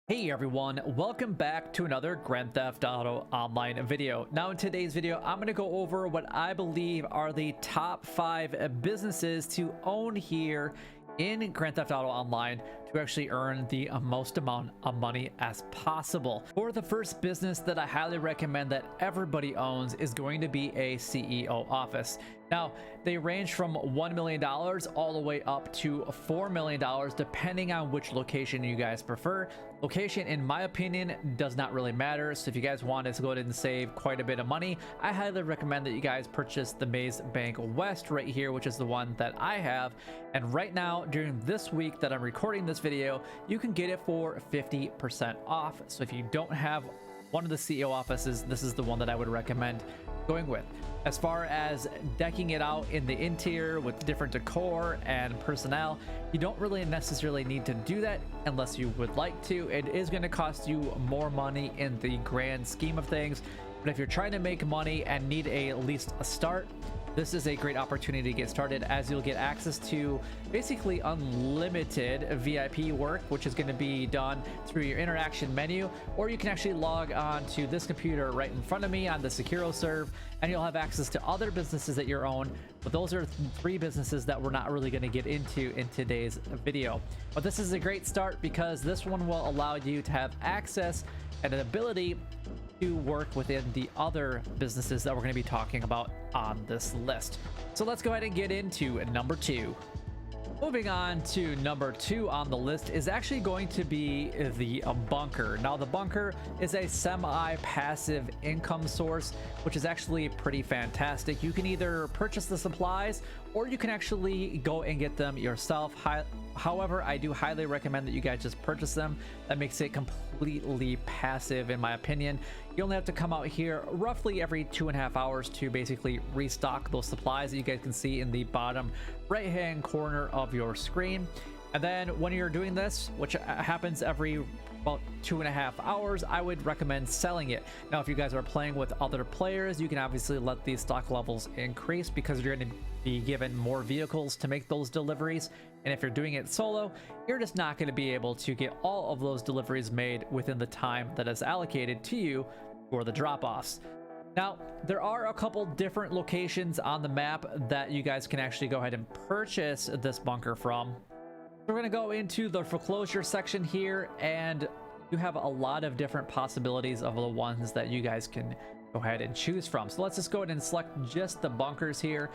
Hey everyone, welcome back to another Grand Theft Auto Online video. Now in today's video, I'm going to go over what I believe are the top 5 businesses to own here in Grand Theft Auto Online to actually earn the most amount of money as possible. For the first business that I highly recommend that everybody owns is going to be a CEO office. Now, they range from $1 million all the way up to $4 million, depending on which location you guys prefer. Location, in my opinion, does not really matter. So if you guys want to go ahead and save quite a bit of money, I highly recommend that you guys purchase the Maze Bank West right here, which is the one that I have. And right now, during this week that I'm recording this video, you can get it for 50% off. So if you don't have one of the CEO offices, this is the one that I would recommend going with. As far as decking it out in the interior with different decor and personnel, you don't really necessarily need to do that unless you would like to. It is going to cost you more money in the grand scheme of things, but if you're trying to make money and need at least a start, this is a great opportunity to get started, as you'll get access to basically unlimited VIP work, which is going to be done through your interaction menu, or you can actually log on to this computer right in front of me on the SecuroServe, and you'll have access to other businesses that you own. But those are 3 businesses that we're not really going to get into in today's video. But this is a great start because this one will allow you to have access and an ability to work within the other businesses that we're going to be talking about on this list. So let's go ahead and get into number 2. Moving on to number 2 on the list is actually going to be the bunker. Now, the bunker is a semi-passive income source, which is actually pretty fantastic. You can either purchase the supplies or you can actually go and get them yourself. However, I do highly recommend that you guys just purchase them. That makes it completely passive, in my opinion. You only have to come out here roughly every 2.5 hours to basically restock those supplies that you guys can see in the bottom right hand corner of your screen. And then when you're doing this, which happens every about 2.5 hours, I would recommend selling it. Now, if you guys are playing with other players, you can obviously let these stock levels increase because you're going to be given more vehicles to make those deliveries. And if you're doing it solo, you're just not going to be able to get all of those deliveries made within the time that is allocated to you for the drop-offs. Now, there are a couple different locations on the map that you guys can actually go ahead and purchase this bunker from. We're going to go into the foreclosure section here, and you have a lot of different possibilities of the ones that you guys can go ahead and choose from. So let's just go ahead and select just the bunkers here.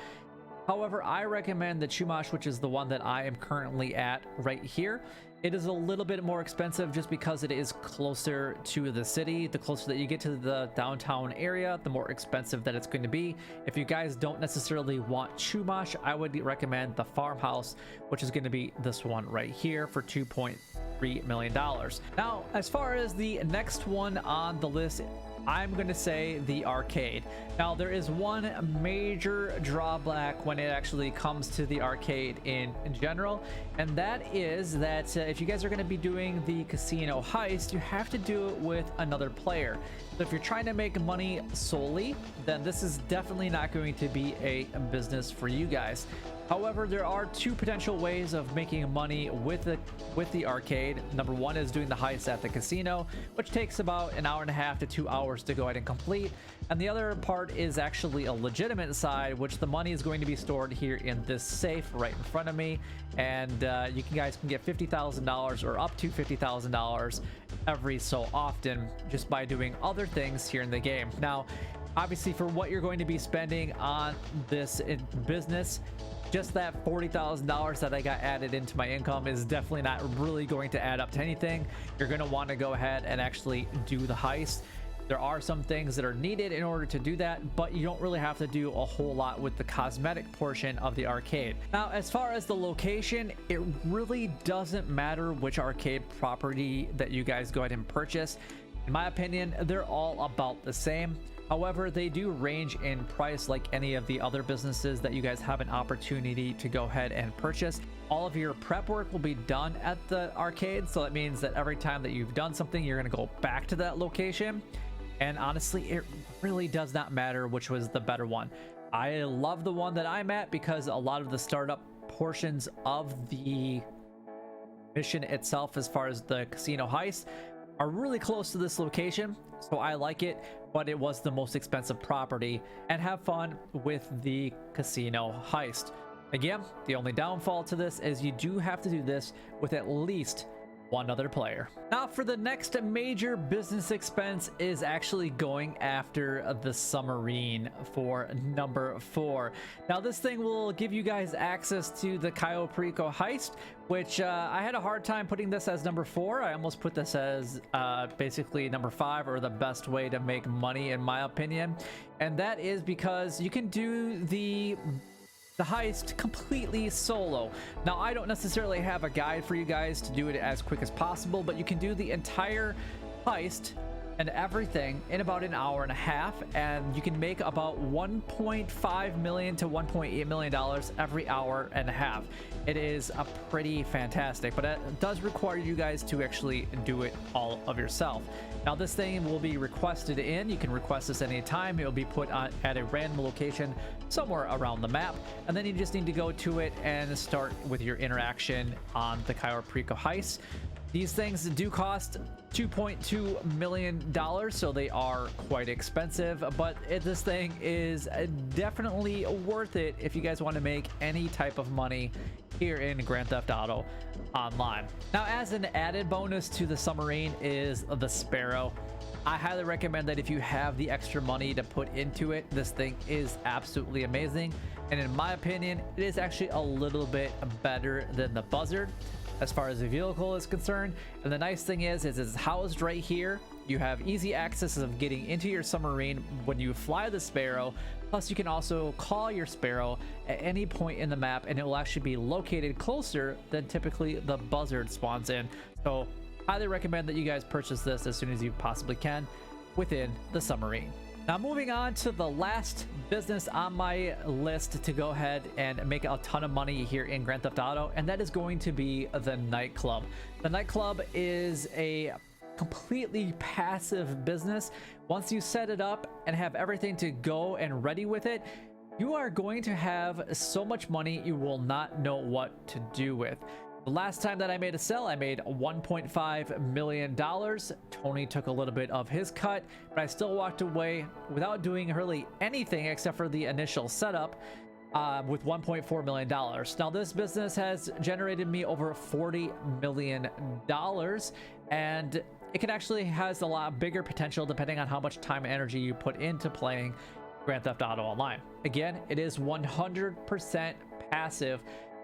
However, I recommend the Chumash, which is the one that I am currently at right here. It is a little bit more expensive just because it is closer to the city. The closer that you get to the downtown area, the more expensive that it's going to be. If you guys don't necessarily want Chumash, I would recommend the Farmhouse, which is going to be this one right here for $2.3 million. Now, as far as the next one on the list, I'm going to say the arcade. Now, there is one major drawback when it actually comes to the arcade in general, and that is that if you guys are going to be doing the casino heist, you have to do it with another player. So if you're trying to make money solely, then this is definitely not going to be a business for you guys. However, there are 2 potential ways of making money with the arcade. Number 1 is doing the heist at the casino, which takes about 1.5 hours to 2 hours to go ahead and complete. And the other part is actually a legitimate side, which the money is going to be stored here in this safe right in front of me. And you guys can get $50,000 or up to $50,000 every so often just by doing other things here in the game. Now, obviously, for what you're going to be spending on this business, just that $40,000 that I got added into my income is definitely not really going to add up to anything. You're going to want to go ahead and actually do the heist. There are some things that are needed in order to do that, but you don't really have to do a whole lot with the cosmetic portion of the arcade. Now, as far as the location, it really doesn't matter which arcade property that you guys go ahead and purchase. In my opinion, they're all about the same. However, they do range in price like any of the other businesses that you guys have an opportunity to go ahead and purchase. All of your prep work will be done at the arcade, so that means that every time that you've done something, you're going to go back to that location. And honestly, it really does not matter which was the better one. I love the one that I'm at because a lot of the startup portions of the mission itself, as far as the casino heist, are really close to this location, so I like it, but it was the most expensive property. And have fun with the casino heist. Again, the only downfall to this is you do have to do this with at least one other player. Now for the next major business expense is actually going after the submarine for number 4. Now this thing will give you guys access to the Cayo Perico heist, which I had a hard time putting this as number 4. I almost put this as basically number 5, or the best way to make money in my opinion. And that is because you can do the heist completely solo. Now I don't necessarily have a guide for you guys to do it as quick as possible, but you can do the entire heist and everything in about an hour and a half, and you can make about 1.5 million to 1.8 million dollars every hour and a half. It is a pretty fantastic, but it does require you guys to actually do it all of yourself. Now this thing will be requested in. You can request this anytime. It will be put on at a random location somewhere around the map, and then you just need to go to it and start with your interaction on the Cayo Perico heist. These things do cost $2.2 million, so they are quite expensive, but this thing is definitely worth it if you guys want to make any type of money here in Grand Theft Auto Online. Now, as an added bonus to the submarine is the Sparrow. I highly recommend that if you have the extra money to put into it, this thing is absolutely amazing. And in my opinion, it is actually a little bit better than the Buzzard as far as the vehicle is concerned. And the nice thing is it's housed right here. You have easy access of getting into your submarine when you fly the Sparrow. Plus you can also call your Sparrow at any point in the map, and it will actually be located closer than typically the Buzzard spawns in. So highly recommend that you guys purchase this as soon as you possibly can within the submarine. Now moving on to the last business on my list to go ahead and make a ton of money here in Grand Theft Auto, and that is going to be the nightclub. The nightclub is a completely passive business. Once you set it up and have everything to go and ready with it, you are going to have so much money you will not know what to do with. The last time that I made a sell, I made $1.5 million. Tony took a little bit of his cut, but I still walked away without doing really anything except for the initial setup with $1.4 million. Now, this business has generated me over $40 million, and it can actually has a lot bigger potential depending on how much time and energy you put into playing Grand Theft Auto Online. Again, it is 100% passive.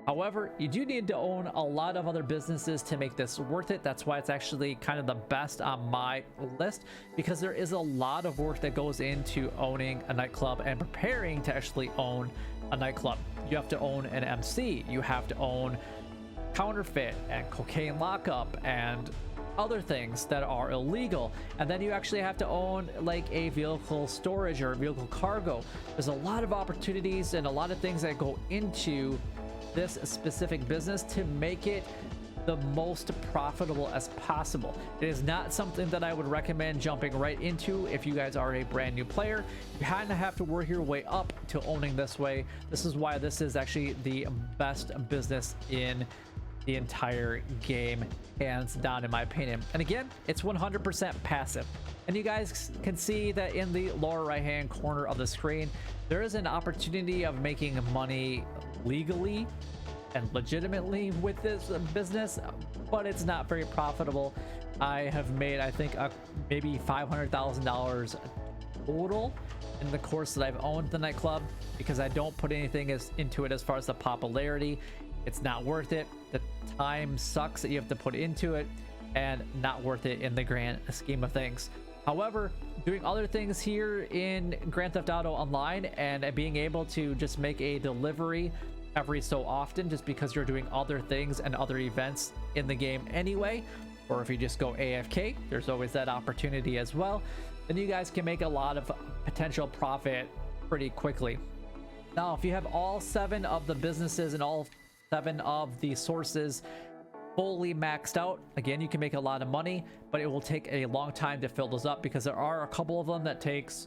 However, you do need to own a lot of other businesses to make this worth it. That's why it's actually kind of the best on my list, because there is a lot of work that goes into owning a nightclub and preparing to actually own a nightclub. You have to own an MC, you have to own counterfeit and cocaine lockup and other things that are illegal, and then you actually have to own like a vehicle storage or vehicle cargo. There's a lot of opportunities and a lot of things that go into this specific business to make it the most profitable as possible. It is not something that I would recommend jumping right into if you guys are a brand new player. You kind of have to work your way up to owning this way. This is why this is actually the best business in the entire game, hands down, in my opinion. And again, it's 100% passive. And you guys can see that in the lower right hand corner of the screen, there is an opportunity of making money legally and legitimately with this business, but it's not very profitable. I have made, I think, maybe $500,000 total in the course that I've owned the nightclub, because I don't put anything into it as far as the popularity. It's not worth it. The time sucks that you have to put into it, and not worth it in the grand scheme of things. However, doing other things here in Grand Theft Auto Online and being able to just make a delivery every so often, just because you're doing other things and other events in the game anyway, or if you just go AFK, there's always that opportunity as well, then you guys can make a lot of potential profit pretty quickly. Now, if you have all 7 of the businesses and all 7 of the sources fully maxed out, again, you can make a lot of money, but it will take a long time to fill those up, because there are a couple of them that takes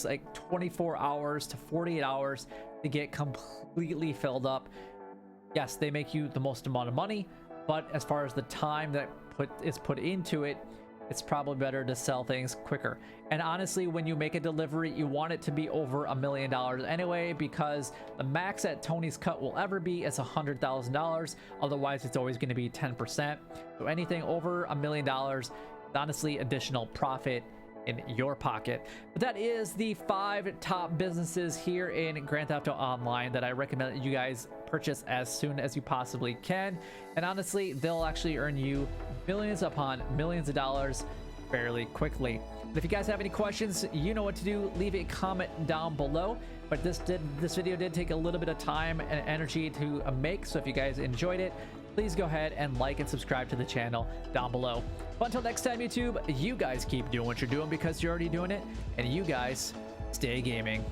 like 24 hours to 48 hours to get completely filled up. Yes, they make you the most amount of money, but as far as the time that is put into it, it's probably better to sell things quicker. And honestly, when you make a delivery, you want it to be over $1 million anyway, because the max that Tony's cut will ever be is $100,000. Otherwise, it's always going to be 10%. So anything over $1 million, honestly, additional profit in your pocket. But that is the 5 top businesses here in Grand Theft Auto Online that I recommend that you guys purchase as soon as you possibly can. And honestly, they'll actually earn you millions upon millions of dollars fairly quickly. And if you guys have any questions, you know what to do. Leave a comment down below. But this video did take a little bit of time and energy to make, so if you guys enjoyed it, please go ahead and like and subscribe to the channel down below. But until next time, YouTube, you guys keep doing what you're doing because you're already doing it, and you guys stay gaming.